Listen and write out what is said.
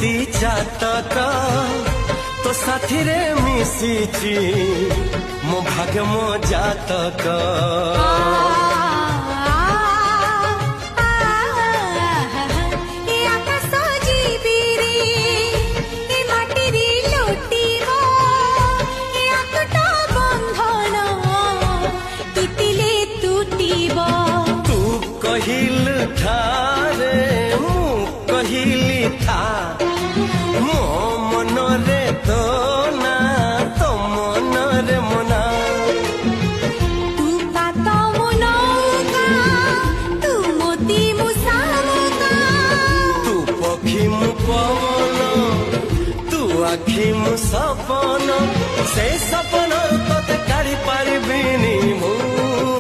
मोती चातक तो साथी रे मिशिची मो भाग्य मो जातक कहिल थारे मु कहिली था मो मन रे तो ना तो मन रे मना तू पाता मुनौका तू मोती मुसामुका तू पक्षी मु पवन तू आखि मु सपन से सपन